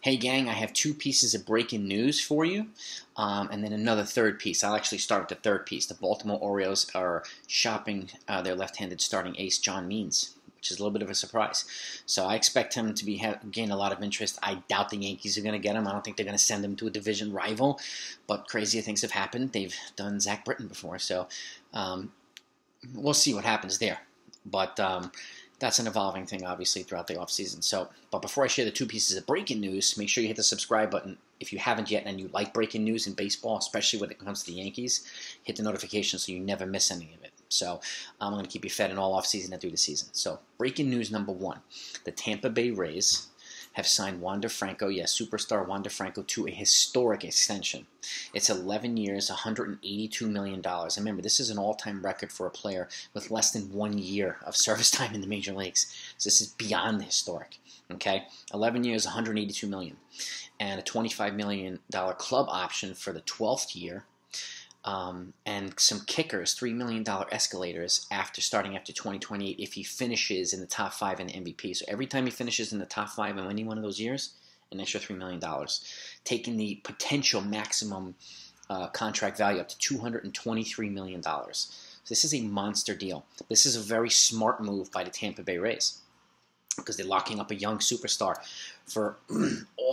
Hey gang, I have two pieces of breaking news for you, and then another third piece. I'll actually start with the third piece. The Baltimore Orioles are shopping their left-handed starting ace, John Means, which is a little bit of a surprise. So I expect him to gain a lot of interest. I doubt the Yankees are going to get him. I don't think they're going to send him to a division rival, but crazier things have happened. They've done Zach Britton before, so we'll see what happens there. But that's an evolving thing, obviously, throughout the offseason. So, but before I share the two pieces of breaking news, make sure you hit the subscribe button if you haven't yet and you like breaking news in baseball, especially when it comes to the Yankees. Hit the notification so you never miss any of it. So I'm going to keep you fed in all offseason and through the season. So breaking news number one, the Tampa Bay Rays have signed Franco, yes, superstar Wander Franco, to a historic extension. It's 11 years, $182 million. And remember, this is an all-time record for a player with less than 1 year of service time in the major leagues. So this is beyond historic. Okay, 11 years, $182 million, and a $25 million club option for the 12th year. And some kickers, $3 million escalators starting after 2028 if he finishes in the top 5 in the MVP. So every time he finishes in the top 5 in any one of those years, an extra $3 million, taking the potential maximum contract value up to $223 million. So this is a monster deal. This is a very smart move by the Tampa Bay Rays, because they're locking up a young superstar for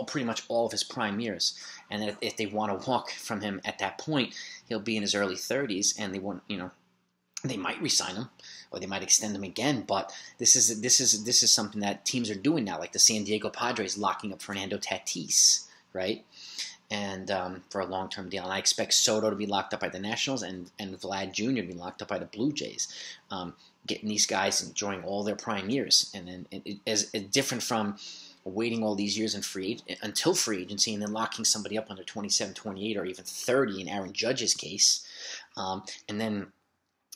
pretty much all of his prime years. And then if they want to walk from him at that point, he'll be in his early 30s, and they might re-sign him or they might extend him again. But this is something that teams are doing now, like the San Diego Padres locking up Fernando Tatis, right? And for a long-term deal. And I expect Soto to be locked up by the Nationals and Vlad Jr. to be locked up by the Blue Jays. Getting these guys enjoying all their prime years, and then it's different from waiting all these years until free agency and then locking somebody up under 27, 28, or even 30 in Aaron Judge's case, and then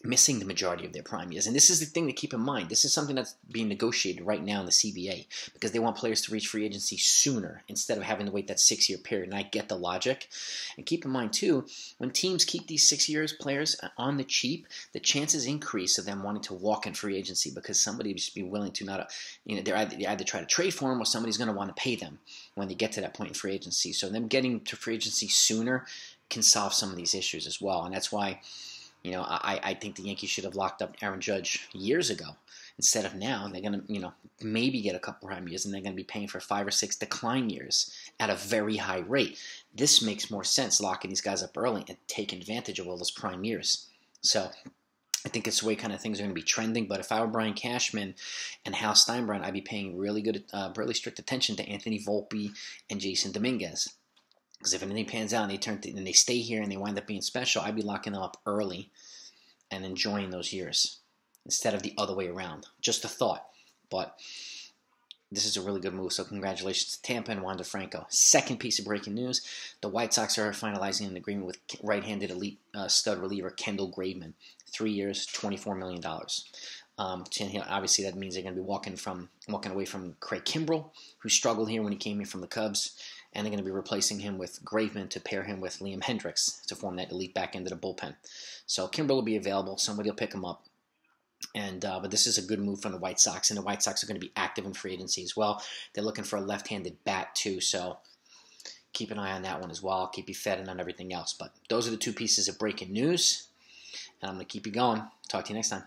missing the majority of their prime years. And this is the thing to keep in mind. This is something that's being negotiated right now in the CBA, because they want players to reach free agency sooner instead of having to wait that 6-year period. And I get the logic. And keep in mind, too, when teams keep these 6 years players on the cheap, the chances increase of them wanting to walk in free agency, because somebody would just be willing to they either try to trade for them, or somebody's going to want to pay them when they get to that point in free agency. So them getting to free agency sooner can solve some of these issues as well. And that's why I think the Yankees should have locked up Aaron Judge years ago instead of now. They're going to, maybe get a couple prime years, and they're going to be paying for 5 or 6 decline years at a very high rate. This makes more sense, locking these guys up early and taking advantage of all those prime years. So I think it's the way kind of things are going to be trending. But if I were Brian Cashman and Hal Steinbrenner, I'd be paying really strict attention to Anthony Volpe and Jason Dominguez. Because if anything pans out and they stay here and they wind up being special, I'd be locking them up early and enjoying those years instead of the other way around. Just a thought. But this is a really good move, so congratulations to Tampa and Wander Franco. Second piece of breaking news, the White Sox are finalizing an agreement with right-handed elite stud reliever Kendall Graveman. 3 years, $24 million. Obviously, that means they're going to be walking away from Craig Kimbrell, who struggled here when he came in from the Cubs, and they're going to be replacing him with Graveman to pair him with Liam Hendricks to form that elite back end of the bullpen. So Kimbrell will be available. Somebody will pick him up. But this is a good move from the White Sox, and the White Sox are going to be active in free agency as well. They're looking for a left-handed bat too, so keep an eye on that one as well. I'll keep you fed and on everything else. But those are the two pieces of breaking news, and I'm going to keep you going. Talk to you next time.